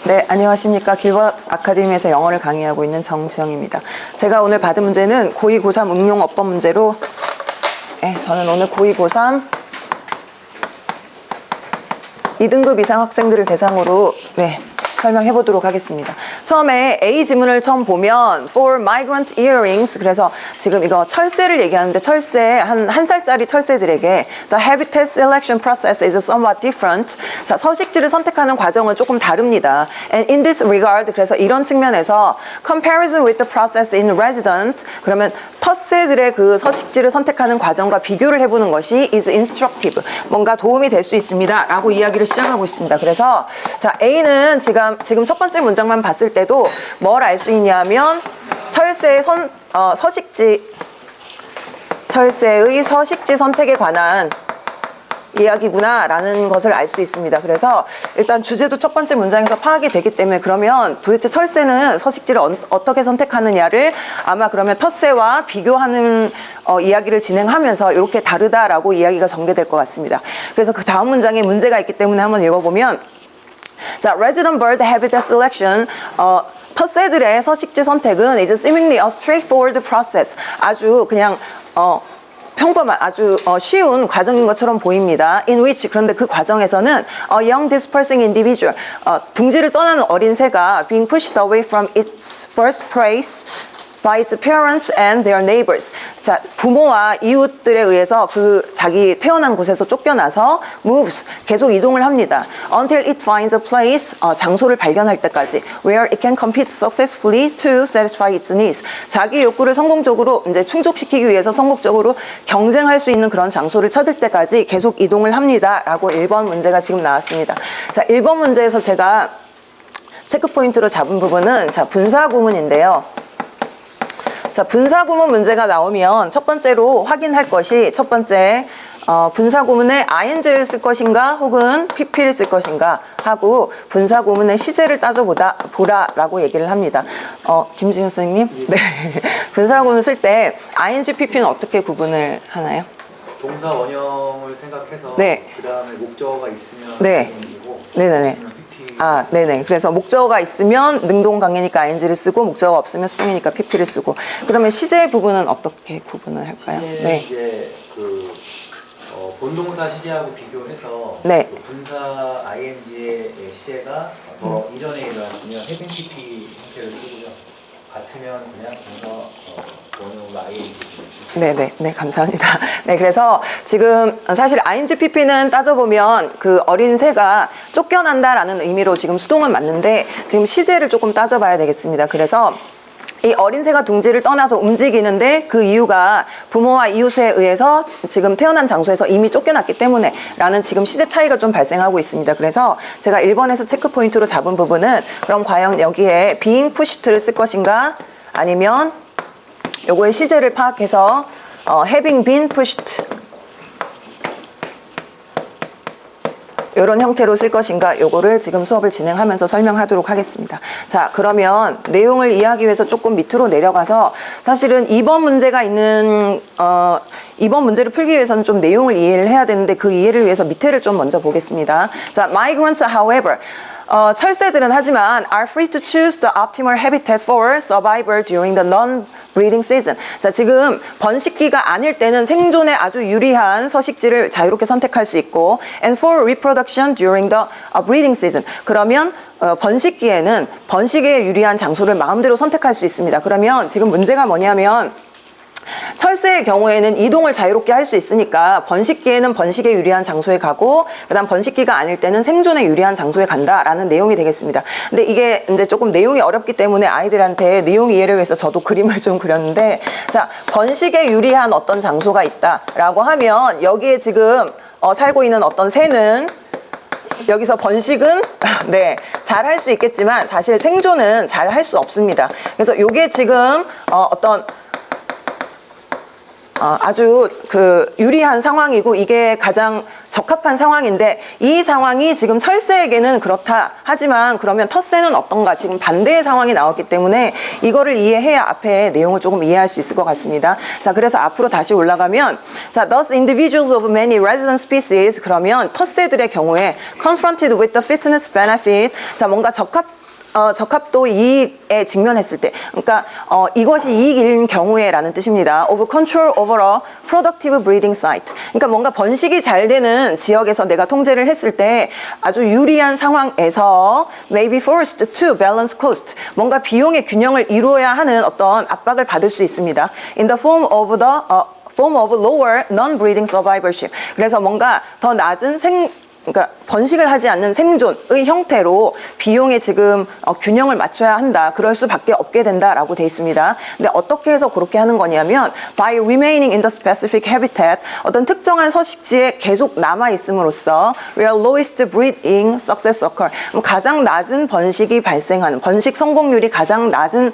네, 안녕하십니까. 길벗 아카데미에서 영어를 강의하고 있는 정지영입니다. 제가 오늘 받은 문제는 고2, 고3 응용 어법 문제로, 저는 오늘 고2, 고3 2등급 이상 학생들을 대상으로 설명해 보도록 하겠습니다. 처음에 A 지문을 처음 보면 for migrant earrings, 그래서 지금 이거 철새를 얘기하는데 철새, 한 살짜리 철새들에게 the habitat selection process is somewhat different. 자, 서식지를 선택하는 과정은 조금 다릅니다. And in this regard, 그래서 이런 측면에서 comparison with the process in resident, 그러면 텃새들의 그 서식지를 선택하는 과정과 비교를 해보는 것이 is instructive, 뭔가 도움이 될 수 있습니다 라고 이야기를 시작하고 있습니다. 그래서 자, A는 지금 첫 번째 문장만 봤을 때도 뭘 알 수 있냐면 철새의 철새의 서식지 선택에 관한 이야기구나 라는 것을 알 수 있습니다. 그래서 일단 주제도 첫 번째 문장에서 파악이 되기 때문에 그러면 도대체 철새는 서식지를 어떻게 선택하느냐를 아마 그러면 텃새와 비교하는 이야기를 진행하면서 이렇게 다르다라고 이야기가 전개될 것 같습니다. 그래서 그 다음 문장에 문제가 있기 때문에 한번 읽어보면, 자, resident bird habitat selection, 텃새들의 서식지 선택은 is seemingly a straightforward process. 아주 그냥 평범한 아주 쉬운 과정인 것처럼 보입니다. In which, 그런데 그 과정에서는 a young dispersing individual, 둥지를 떠나는 어린 새가 being pushed away from its first place by its parents and their neighbors. 자, 부모와 이웃들에 의해서 그 자기 태어난 곳에서 쫓겨나서 moves, 계속 이동을 합니다. Until it finds a place, 장소를 발견할 때까지 where it can compete successfully to satisfy its needs. 자기 욕구를 성공적으로 이제 충족시키기 위해서 성공적으로 경쟁할 수 있는 그런 장소를 찾을 때까지 계속 이동을 합니다. 라고 1번 문제가 지금 나왔습니다. 자, 1번 문제에서 제가 체크 포인트로 잡은 부분은 자, 분사 구문인데요. 자, 분사 구문 문제가 나오면 첫 번째로 확인할 것이 첫 번째 분사 구문에 ing를 쓸 것인가 혹은 pp를 쓸 것인가 하고 분사 구문의 시제를 따져보라라고 얘기를 합니다. 김지윤 선생님, 네. 분사 구문 쓸 때 ing, pp는 어떻게 구분을 하나요? 동사 원형을 생각해서 네. 그 다음에 목적어가 있으면 네. ing이고 네네네. PP. 네네. 그래서 목적어가 있으면 능동 강해니까 ing를 쓰고 목적어가 없으면 수동이니까 pp를 쓰고. 그러면 시제 부분은 어떻게 구분을 할까요? 시제는 네. 이제 그 본동사 시제하고 비교해서 네. 그 분사 ing의 시제가 더 이전에 일어났으면 having PP 형태를 쓰고요. 같으면 그냥 동사 원형으로 ing. 네, 감사합니다. 네, 그래서 지금 사실 ing, pp는 따져보면 그 어린 새가 쫓겨난다라는 의미로 지금 수동은 맞는데 지금 시제를 조금 따져봐야 되겠습니다. 그래서 이 어린 새가 둥지를 떠나서 움직이는데 그 이유가 부모와 이웃에 의해서 지금 태어난 장소에서 이미 쫓겨났기 때문에 라는 지금 시제 차이가 좀 발생하고 있습니다. 그래서 제가 1번에서 체크 포인트로 잡은 부분은 그럼 과연 여기에 being pushed를 쓸 것인가 아니면 요거의 시제를 파악해서 having been pushed 이런 형태로 쓸 것인가 요거를 지금 수업을 진행하면서 설명하도록 하겠습니다. 자, 그러면 내용을 이해하기 위해서 조금 밑으로 내려가서 사실은 2번 문제가 있는 2번 문제를 풀기 위해서는 좀 내용을 이해를 해야 되는데 그 이해를 위해서 밑에를 좀 먼저 보겠습니다. 자, migrants however, 철새들은 하지만 are free to choose the optimal habitat for survival during the non-breeding season. 자, 지금 번식기가 아닐 때는 생존에 아주 유리한 서식지를 자유롭게 선택할 수 있고 and for reproduction during the breeding season. 그러면 번식기에는 번식에 유리한 장소를 마음대로 선택할 수 있습니다. 그러면 지금 문제가 뭐냐면 철새의 경우에는 이동을 자유롭게 할 수 있으니까 번식기에는 번식에 유리한 장소에 가고 그다음 번식기가 아닐 때는 생존에 유리한 장소에 간다라는 내용이 되겠습니다. 근데 이게 이제 조금 내용이 어렵기 때문에 아이들한테 내용 이해를 위해서 저도 그림을 좀 그렸는데 자, 번식에 유리한 어떤 장소가 있다라고 하면 여기에 지금 살고 있는 어떤 새는 여기서 번식은 네, 잘 할 수 있겠지만 사실 생존은 잘 할 수 없습니다. 그래서 이게 지금 어떤 아주 그 유리한 상황이고 이게 가장 적합한 상황인데 이 상황이 지금 철새에게는 그렇다. 하지만 그러면 텃새는 어떤가? 지금 반대의 상황이 나왔기 때문에 이거를 이해해야 앞에 내용을 조금 이해할 수 있을 것 같습니다. 자, 그래서 앞으로 다시 올라가면 자, thus individuals of many resident species 그러면 텃새들의 경우에 confronted with the fitness benefit 자, 뭔가 적합도 이익에 직면했을 때, 그러니까 이것이 이익인 경우에라는 뜻입니다. Of control over a productive breeding site. 그러니까 뭔가 번식이 잘 되는 지역에서 내가 통제를 했을 때 아주 유리한 상황에서 may be forced to balance cost. 뭔가 비용의 균형을 이루어야 하는 어떤 압박을 받을 수 있습니다. In the form of lower non-breeding survivorship. 그래서 뭔가 더 낮은 그러니까 번식을 하지 않는 생존의 형태로 비용에 지금 균형을 맞춰야 한다. 그럴 수밖에 없게 된다라고 돼 있습니다. 근데 어떻게 해서 그렇게 하는 거냐면 by remaining in the specific habitat 어떤 특정한 서식지에 계속 남아 있음으로써 where lowest breeding success occur 가장 낮은 번식이 발생하는 번식 성공률이 가장 낮은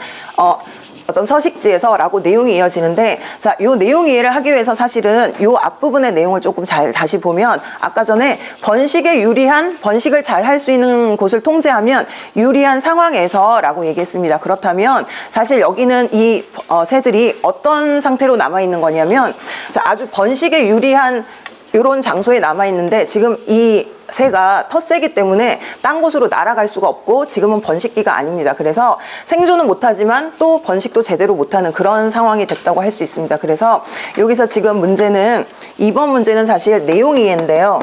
어떤 서식지에서라고 내용이 이어지는데 자, 요 내용 이해를 하기 위해서 사실은 요 앞부분의 내용을 조금 잘 다시 보면 아까 전에 번식에 유리한 번식을 잘 할 수 있는 곳을 통제하면 유리한 상황에서라고 얘기했습니다. 그렇다면 사실 여기는 이 새들이 어떤 상태로 남아 있는 거냐면 자, 아주 번식에 유리한 이런 장소에 남아 있는데 지금 이 새가 텃새이기 때문에 딴 곳으로 날아갈 수가 없고 지금은 번식기가 아닙니다. 그래서 생존은 못하지만 또 번식도 제대로 못하는 그런 상황이 됐다고 할 수 있습니다. 그래서 여기서 지금 문제는 이번 문제는 사실 내용 이해인데요.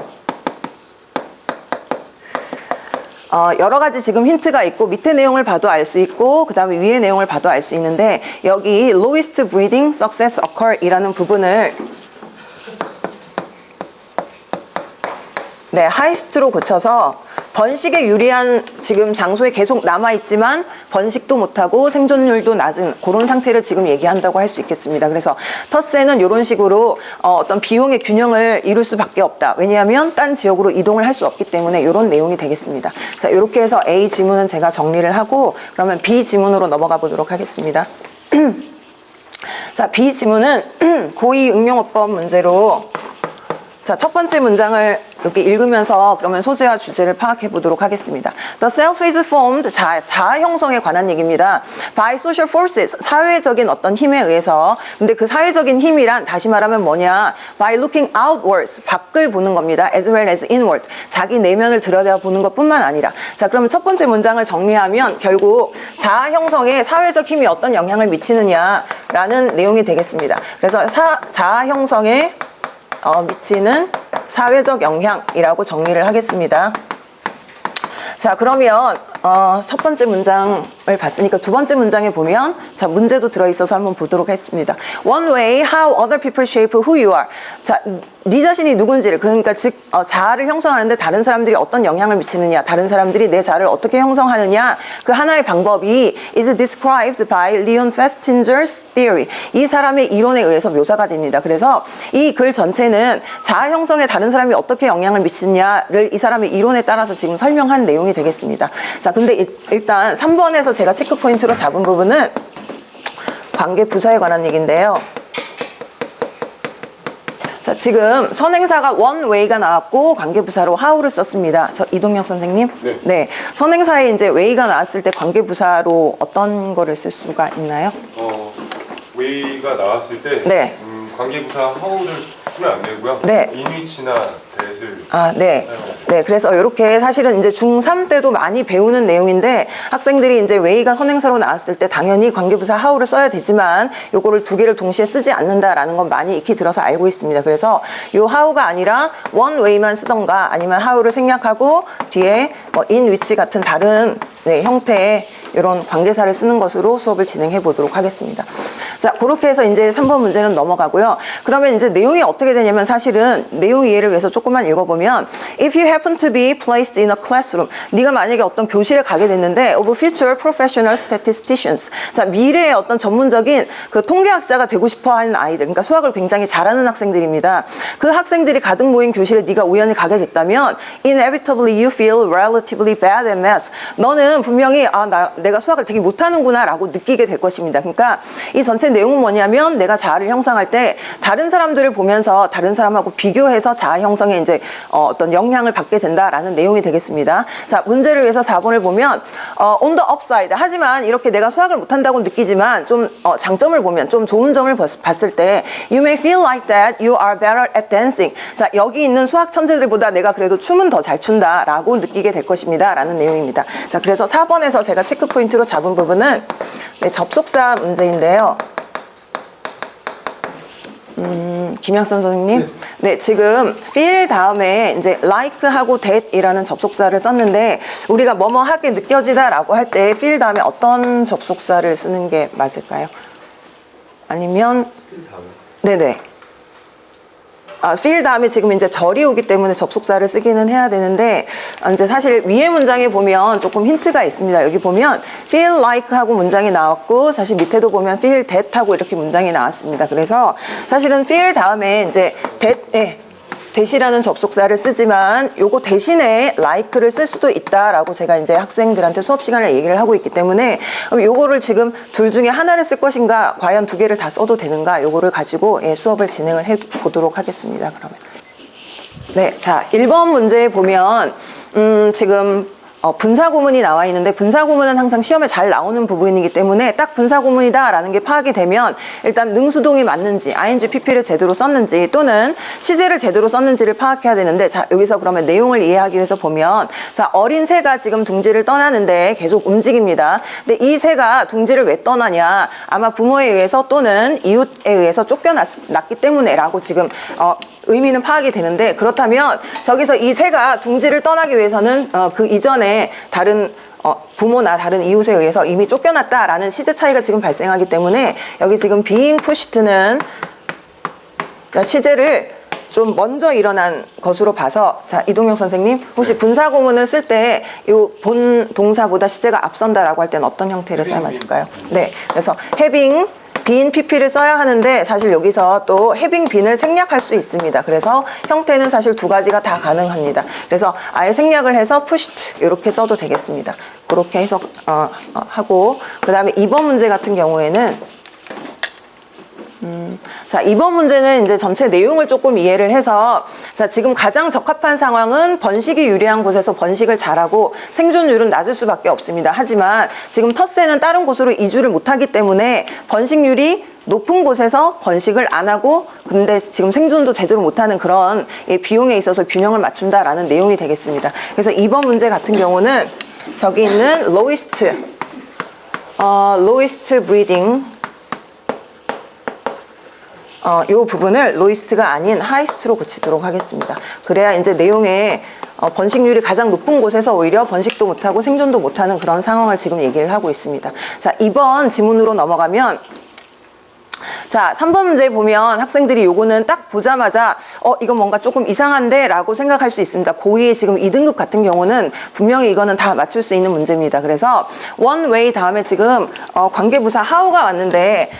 여러 가지 지금 힌트가 있고 밑에 내용을 봐도 알 수 있고 그 다음에 위에 내용을 봐도 알 수 있는데 여기 lowest breeding success occur 이라는 부분을 네, 하이스트로 고쳐서 번식에 유리한 지금 장소에 계속 남아있지만 번식도 못하고 생존율도 낮은 그런 상태를 지금 얘기한다고 할 수 있겠습니다. 그래서 텃새는 이런 식으로 어떤 비용의 균형을 이룰 수밖에 없다. 왜냐하면 딴 지역으로 이동을 할 수 없기 때문에 이런 내용이 되겠습니다. 자, 이렇게 해서 A 지문은 제가 정리를 하고 그러면 B 지문으로 넘어가 보도록 하겠습니다. 자, B 지문은 고2 응용어법 문제로 자, 첫 번째 문장을 이렇게 읽으면서 그러면 소재와 주제를 파악해 보도록 하겠습니다. The self is formed, 자아 형성에 관한 얘기입니다. By social forces, 사회적인 어떤 힘에 의해서. 근데 그 사회적인 힘이란 다시 말하면 뭐냐? By looking outwards, 밖을 보는 겁니다. As well as inward, 자기 내면을 들여다보는 것뿐만 아니라. 자, 그러면 첫 번째 문장을 정리하면 결국 자아 형성에 사회적 힘이 어떤 영향을 미치느냐라는 내용이 되겠습니다. 그래서 자아 형성에 미치는 사회적 영향이라고 정리를 하겠습니다. 자, 그러면 첫 번째 문장을 봤으니까 두 번째 문장에 보면 자, 문제도 들어있어서 한번 보도록 하겠습니다. One way how other people shape who you are. 자, 네 자신이 누군지를 그러니까 즉 자아를 형성하는데 다른 사람들이 어떤 영향을 미치느냐, 다른 사람들이 내 자아를 어떻게 형성하느냐 그 하나의 방법이 is described by Leon Festinger's theory. 이 사람의 이론에 의해서 묘사가 됩니다. 그래서 이 글 전체는 자아 형성에 다른 사람이 어떻게 영향을 미치느냐를 이 사람의 이론에 따라서 지금 설명한 내용이 되겠습니다. 자, 근데 일단 3번에서 제가 체크 포인트로 잡은 부분은 관계 부사에 관한 얘기인데요. 자, 지금 선행사가 one way가 나왔고 관계부사로 how를 썼습니다. 이동혁 선생님. 네. 네. 선행사에 이제 way가 나왔을 때 관계부사로 어떤 거를 쓸 수가 있나요? way가 나왔을 때 네. 관계부사 how를 쓰면 안 되고요. 네. in위치나 that을 네. 네. 그래서 이렇게 사실은 이제 중3 때도 많이 배우는 내용인데 학생들이 이제 way가 선행사로 나왔을 때 당연히 관계부사 how를 써야 되지만 요거를 두 개를 동시에 쓰지 않는다라는 건 많이 익히 들어서 알고 있습니다. 그래서 요 how가 아니라 one way만 쓰던가 아니면 how를 생략하고 뒤에 뭐 in which 같은 다른 형태의 이런 관계사를 쓰는 것으로 수업을 진행해 보도록 하겠습니다. 자, 그렇게 해서 이제 3번 문제는 넘어가고요. 그러면 이제 내용이 어떻게 되냐면 사실은 내용 이해를 위해서 조금만 읽어보면 If you happen to be placed in a classroom 네가 만약에 어떤 교실에 가게 됐는데 of future professional statisticians 자, 미래의 어떤 전문적인 그 통계학자가 되고 싶어 하는 아이들 그러니까 수학을 굉장히 잘하는 학생들입니다. 그 학생들이 가득 모인 교실에 네가 우연히 가게 됐다면 inevitably you feel relatively bad at math 너는 때는 분명히 내가 수학을 되게 못하는구나 라고 느끼게 될 것입니다. 그러니까 이 전체 내용은 뭐냐면 내가 자아를 형성할 때 다른 사람들을 보면서 다른 사람하고 비교해서 자아 형성에 이제 어떤 영향을 받게 된다라는 내용이 되겠습니다. 자, 문제를 위해서 4번을 보면 on the upside. 하지만 이렇게 내가 수학을 못한다고 느끼지만 좀 장점을 보면 좀 좋은 점을 봤을 때 you may feel like that you are better at dancing. 자, 여기 있는 수학 천재들보다 내가 그래도 춤은 더 잘 춘다라고 느끼게 될 것입니다. 라는 내용입니다. 자, 그래서 4번에서 제가 체크 포인트로 잡은 부분은 접속사 문제인데요. 김양선 선생님. 네, 지금 feel 다음에 이제 like하고 that이라는 접속사를 썼는데 우리가 뭐뭐 하게 느껴지다라고 할 때 feel 다음에 어떤 접속사를 쓰는 게 맞을까요? 아니면 네네. feel 다음에 지금 이제 절이 오기 때문에 접속사를 쓰기는 해야 되는데 이제 사실 위에 문장에 보면 조금 힌트가 있습니다. 여기 보면 feel like 하고 문장이 나왔고 사실 밑에도 보면 feel that 하고 이렇게 문장이 나왔습니다. 그래서 사실은 feel 다음에 이제 that이라는 접속사를 쓰지만 요거 대신에 like를 쓸 수도 있다라고 제가 이제 학생들한테 수업 시간에 얘기를 하고 있기 때문에 요거를 지금 둘 중에 하나를 쓸 것인가 과연 두 개를 다 써도 되는가 요거를 가지고 수업을 진행을 해 보도록 하겠습니다. 그러면 네, 자 1번 문제에 보면 지금 분사구문이 나와 있는데 분사구문은 항상 시험에 잘 나오는 부분이기 때문에 딱 분사구문이다라는 게 파악이 되면 일단 능수동이 맞는지 ing, pp를 제대로 썼는지 또는 시제를 제대로 썼는지를 파악해야 되는데 자 여기서 그러면 내용을 이해하기 위해서 보면 자 어린 새가 지금 둥지를 떠나는데 계속 움직입니다. 근데 이 새가 둥지를 왜 떠나냐 아마 부모에 의해서 또는 이웃에 의해서 쫓겨났기 때문에 라고 지금 의미는 파악이 되는데 그렇다면 저기서 이 새가 둥지를 떠나기 위해서는 그 이전에 다른 부모나 다른 이웃에 의해서 이미 쫓겨났다라는 시제 차이가 지금 발생하기 때문에 여기 지금 being pushed는 시제를 좀 먼저 일어난 것으로 봐서 자 이동영 선생님 혹시 분사구문을 쓸 때 요 본 동사보다 시제가 앞선다라고 할 때는 어떤 형태를 써야 맞을까요? 네, 그래서 having been, pp를 써야 하는데 사실 여기서 또 having been을 생략할 수 있습니다. 그래서 형태는 사실 두 가지가 다 가능합니다. 그래서 아예 생략을 해서 pushed 이렇게 써도 되겠습니다. 그렇게 해서 하고 그 다음에 2번 문제 같은 경우에는 자, 이번 문제는 이제 전체 내용을 조금 이해를 해서 자, 지금 가장 적합한 상황은 번식이 유리한 곳에서 번식을 잘하고 생존율은 낮을 수밖에 없습니다. 하지만 지금 텃새는 다른 곳으로 이주를 못하기 때문에 번식률이 높은 곳에서 번식을 안 하고 근데 지금 생존도 제대로 못하는 그런 비용에 있어서 균형을 맞춘다라는 내용이 되겠습니다. 그래서 이번 문제 같은 경우는 저기 있는 lowest breeding 요 부분을 lowest가 아닌 highest로 고치도록 하겠습니다. 그래야 이제 내용에 번식률이 가장 높은 곳에서 오히려 번식도 못하고 생존도 못하는 그런 상황을 지금 얘기를 하고 있습니다. 자, 2번 지문으로 넘어가면 자, 3번 문제 보면 학생들이 요거는 딱 보자마자 이거 뭔가 조금 이상한데 라고 생각할 수 있습니다. 고2의 지금 2등급 같은 경우는 분명히 이거는 다 맞출 수 있는 문제입니다. 그래서 one way 다음에 지금 관계부사 how가 왔는데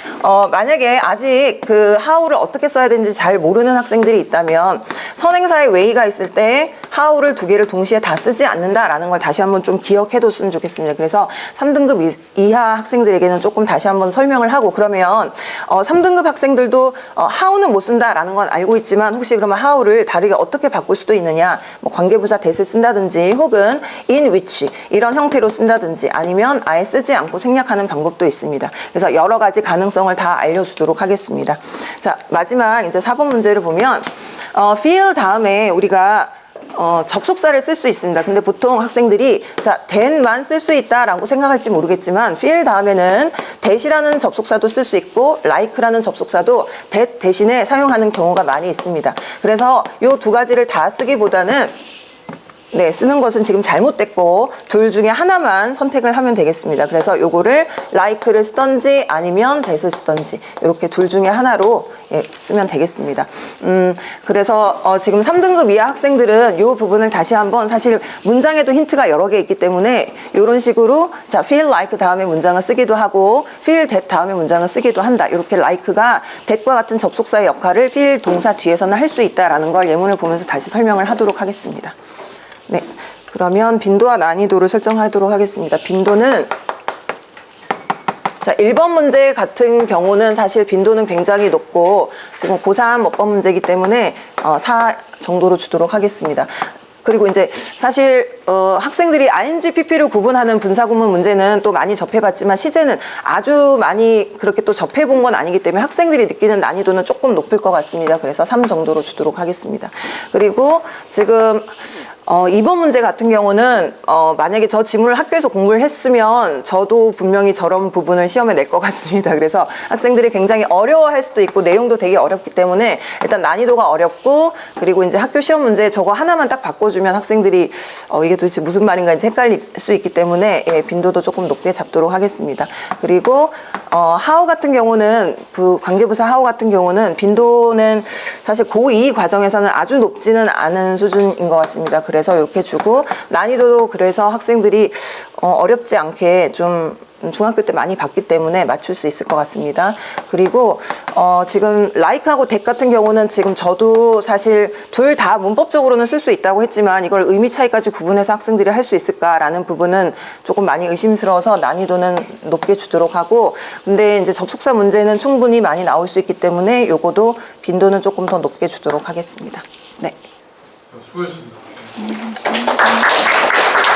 만약에 아직 그 how를 어떻게 써야 되는지 잘 모르는 학생들이 있다면 선행사의 way가 있을 때 how를 두 개를 동시에 다 쓰지 않는다라는 걸 다시 한번 좀 기억해뒀으면 좋겠습니다. 그래서 3등급 이하 학생들에게는 조금 다시 한번 설명을 하고 그러면 3등급 학생들도 how는 못 쓴다라는 건 알고 있지만 혹시 그러면 how를 다르게 어떻게 바꿀 수도 있느냐 뭐 관계부사 that을 쓴다든지 혹은 in which 이런 형태로 쓴다든지 아니면 아예 쓰지 않고 생략하는 방법도 있습니다. 그래서 여러 가지 가능성을 다 알려주도록 하겠습니다. 자, 마지막 이제 4번 문제를 보면 feel 다음에 우리가 접속사를 쓸 수 있습니다. 근데 보통 학생들이 자, then만 쓸 수 있다라고 생각할지 모르겠지만 feel 다음에는 that이라는 접속사도 쓸 수 있고 like라는 접속사도 that 대신에 사용하는 경우가 많이 있습니다. 그래서 요 두 가지를 다 쓰기보다는 네, 쓰는 것은 지금 잘못됐고 둘 중에 하나만 선택을 하면 되겠습니다. 그래서 요거를 like를 쓰던지 아니면 that을 쓰던지 이렇게 둘 중에 하나로 쓰면 되겠습니다. 그래서 지금 3등급 이하 학생들은 요 부분을 다시 한번 사실 문장에도 힌트가 여러 개 있기 때문에 이런 식으로 자 feel like 다음에 문장을 쓰기도 하고 feel that 다음에 문장을 쓰기도 한다. 이렇게 like가 that과 같은 접속사의 역할을 feel 동사 뒤에서는 할 수 있다라는 걸 예문을 보면서 다시 설명을 하도록 하겠습니다. 네, 그러면 빈도와 난이도를 설정하도록 하겠습니다. 빈도는 자, 1번 문제 같은 경우는 사실 빈도는 굉장히 높고 지금 고3 몇 번 문제이기 때문에 4 정도로 주도록 하겠습니다. 그리고 이제 사실 학생들이 ing, pp를 구분하는 분사구문 문제는 또 많이 접해봤지만 시제는 아주 많이 그렇게 또 접해본 건 아니기 때문에 학생들이 느끼는 난이도는 조금 높을 것 같습니다. 그래서 3 정도로 주도록 하겠습니다. 그리고 지금 2번 문제 같은 경우는 만약에 저 지문을 학교에서 공부를 했으면 저도 분명히 저런 부분을 시험에 낼 것 같습니다. 그래서 학생들이 굉장히 어려워할 수도 있고 내용도 되게 어렵기 때문에 일단 난이도가 어렵고 그리고 이제 학교 시험 문제 저거 하나만 딱 바꿔주면 학생들이 이게 도대체 무슨 말인가 이제 헷갈릴 수 있기 때문에 예, 빈도도 조금 높게 잡도록 하겠습니다. 그리고 하우 같은 경우는 관계부사 하우 같은 경우는 빈도는 사실 고2 과정에서는 아주 높지는 않은 수준인 것 같습니다. 그래서 이렇게 주고 난이도도 그래서 학생들이 어렵지 않게 좀 중학교 때 많이 봤기 때문에 맞출 수 있을 것 같습니다. 그리고 지금 like하고 that 같은 경우는 지금 저도 사실 둘 다 문법적으로는 쓸 수 있다고 했지만 이걸 의미 차이까지 구분해서 학생들이 할 수 있을까라는 부분은 조금 많이 의심스러워서 난이도는 높게 주도록 하고 근데 이제 접속사 문제는 충분히 많이 나올 수 있기 때문에 요거도 빈도는 조금 더 높게 주도록 하겠습니다. 네. 수고하셨습니다. 감사합니다.